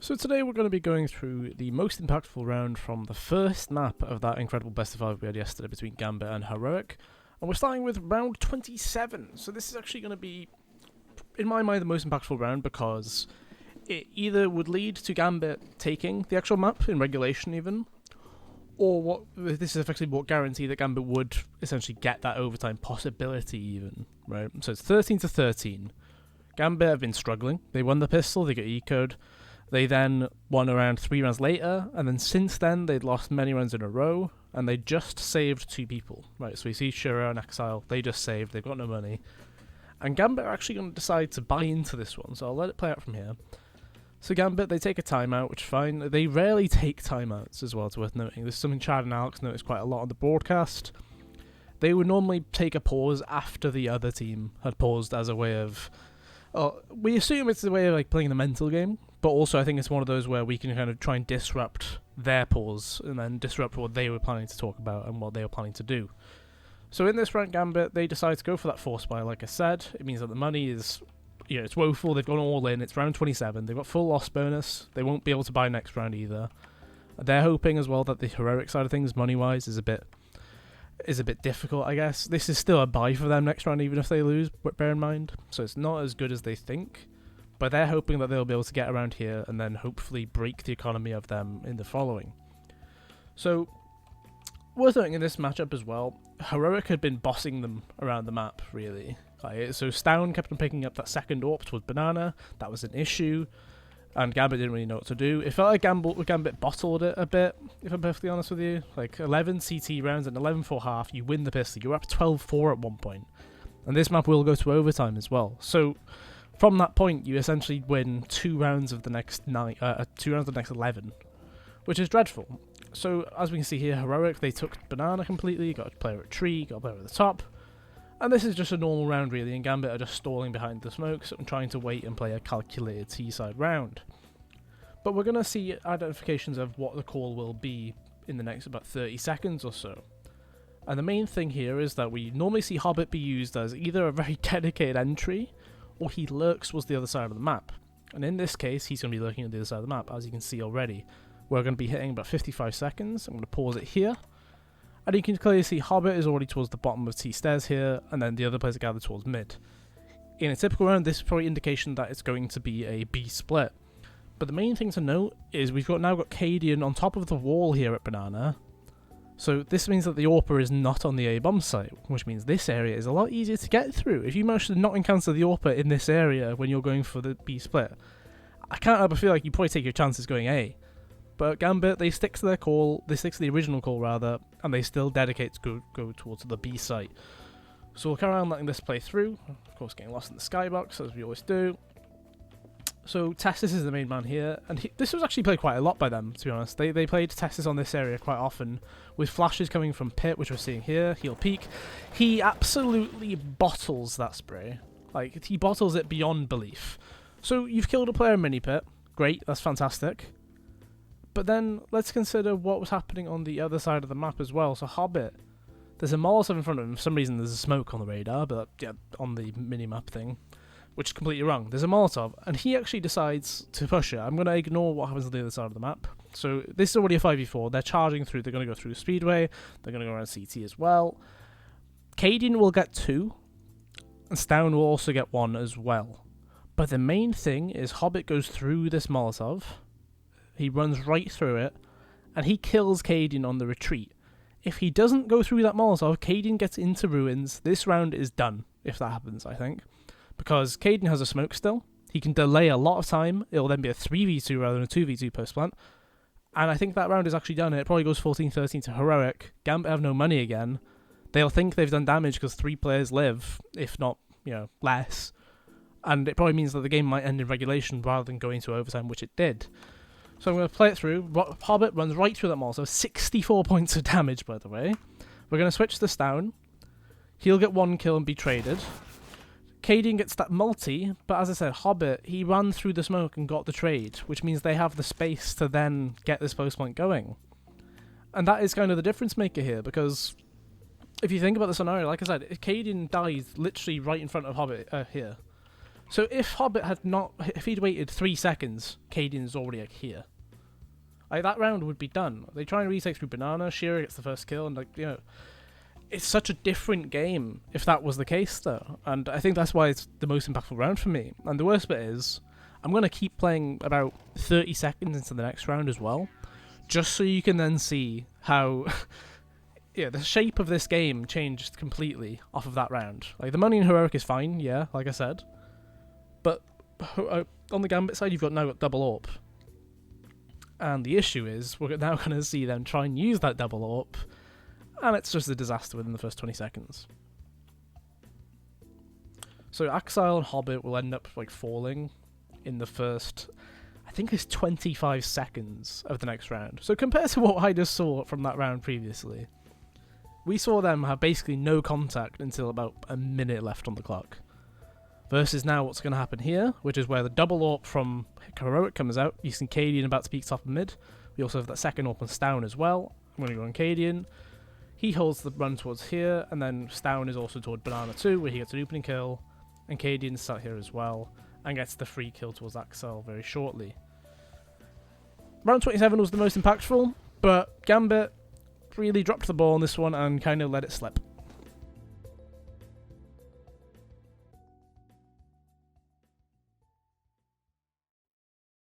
So today we're going to be going through the most impactful round from the first map of that incredible best of 5 we had yesterday between Gambit and Heroic. And we're starting with round 27. So this is actually going to be, in my mind, the most impactful round because it either would lead to Gambit taking the actual map in regulation even, or this is effectively what guaranteed that Gambit would essentially get that overtime possibility even, right? So it's 13 to 13. Gambit have been struggling. They won the pistol, they got ecoed. They then won around 3 rounds later, and then since then they'd lost many rounds in a row, and they just saved 2 people. Right, so we see Shura and Exile, they just saved, they've got no money. And Gambit are actually going to decide to buy into this one, so I'll let it play out from here. So Gambit, they take a timeout, which is fine. They rarely take timeouts as well, it's worth noting. This is something Chad and Alex noticed quite a lot on the broadcast. They would normally take a pause after the other team had paused as a way of... we assume it's a way of like playing the mental game, but also I think it's one of those where we can kind of try and disrupt their pause and then disrupt what they were planning to talk about and what they were planning to do. So in this round Gambit, they decide to go for that force buy, like I said. It means that the money is, it's woeful, they've gone all in, it's round 27, they've got full loss bonus, they won't be able to buy next round either. They're hoping as well that the Heroic side of things, money-wise, is a bit difficult, I guess. This is still a buy for them next round, even if they lose, but bear in mind. So it's not as good as they think, but they're hoping that they'll be able to get around here and then hopefully break the economy of them in the following. So, worth noting in this matchup as well, Heroic had been bossing them around the map, really. So Stown kept on picking up that second AWP towards Banana, that was an issue, and Gambit didn't really know what to do. It felt like Gambit bottled it a bit, if I'm perfectly honest with you. Like 11 CT rounds and 11-4 half, you win the pistol. You're up 12-4 at one point. And this map will go to overtime as well. So from that point, you essentially win 2 rounds of the next 11, which is dreadful. So as we can see here, Heroic, they took Banana completely, got a player at tree, got a player at the top. And this is just a normal round, really, and Gambit are just stalling behind the smokes and trying to wait and play a calculated T-side round. But we're going to see identifications of what the call will be in the next about 30 seconds or so. And the main thing here is that we normally see Hobbit be used as either a very dedicated entry, or he lurks towards the other side of the map. And in this case, he's going to be lurking at the other side of the map, as you can see already. We're going to be hitting about 55 seconds. I'm going to pause it here. And you can clearly see Hobbit is already towards the bottom of T stairs here, and then the other players are gathered towards mid. In a typical round, this is probably indication that it's going to be a B split. But the main thing to note is we've now got Cadian on top of the wall here at Banana. So this means that the AWPer is not on the A bomb site, which means this area is a lot easier to get through. If you manage to not encounter the AWPer in this area when you're going for the B split, I can't help but feel like you probably take your chances going A. But Gambit, they stick to their call, they stick to the original call rather, and they still dedicate to go towards the B site. So we'll carry on letting this play through, of course getting lost in the skybox, as we always do. So Testis is the main man here, and this was actually played quite a lot by them, to be honest. They played Testis on this area quite often, with flashes coming from Pit, which we're seeing here, he'll peek. He absolutely bottles that spray. Like, he bottles it beyond belief. So you've killed a player in Mini-Pit, great, that's fantastic. But then, let's consider what was happening on the other side of the map as well. So Hobbit, there's a Molotov in front of him. For some reason there's a smoke on the radar, but yeah, on the mini-map thing, which is completely wrong. There's a Molotov, and he actually decides to push it. I'm going to ignore what happens on the other side of the map. So this is already a 5v4. They're charging through. They're going to go through Speedway. They're going to go around CT as well. Cadian will get 2, and Stown will also get 1 as well. But the main thing is Hobbit goes through this Molotov. He runs right through it, and he kills Cadian on the retreat. If he doesn't go through that Molotov, Cadian gets into ruins. This round is done, if that happens, I think. Because Cadian has a smoke still. He can delay a lot of time. It'll then be a 3v2 rather than a 2v2 post-plant. And I think that round is actually done. It probably goes 14-13 to Heroic. Gambit have no money again. They'll think they've done damage because 3 players live, if not, less. And it probably means that the game might end in regulation rather than going to overtime, which it did. So I'm going to play it through. Hobbit runs right through that Molotov. 64 points of damage, by the way. We're going to switch this down. He'll get 1 kill and be traded. Cadian gets that multi, but as I said, Hobbit, he ran through the smoke and got the trade, which means they have the space to then get this post point going. And that is kind of the difference maker here, because if you think about the scenario, like I said, if Cadian dies literally right in front of Hobbit here, So if Hobbit had not, if he'd waited 3 seconds, Cadian's already like here. Like that round would be done. They try and retake through banana, Shearer gets the first kill, and like, you know, it's such a different game if that was the case though. And I think that's why it's the most impactful round for me. And the worst bit is, I'm going to keep playing about 30 seconds into the next round as well, just so you can then see how yeah, the shape of this game changed completely off of that round. Like, the money in Heroic is fine, yeah, like I said. But on the Gambit side, you've now got double AWP. And the issue is, we're now going to see them try and use that double AWP, and it's just a disaster within the first 20 seconds. So Axile and Hobbit will end up like falling in the first, I think it's 25 seconds of the next round. So compared to what I just saw from that round previously, we saw them have basically no contact until about a minute left on the clock. Versus now what's going to happen here, which is where the double AWP from Heroic comes out. You see Cadian about to peek top and mid. We also have that second AWP on Stown as well. I'm going to go on Cadian. He holds the run towards here, and then Stown is also toward Banana 2, where he gets an opening kill. And Cadian's sat here as well, and gets the free kill towards Axel very shortly. Round 27 was the most impactful, but Gambit really dropped the ball on this one and kind of let it slip.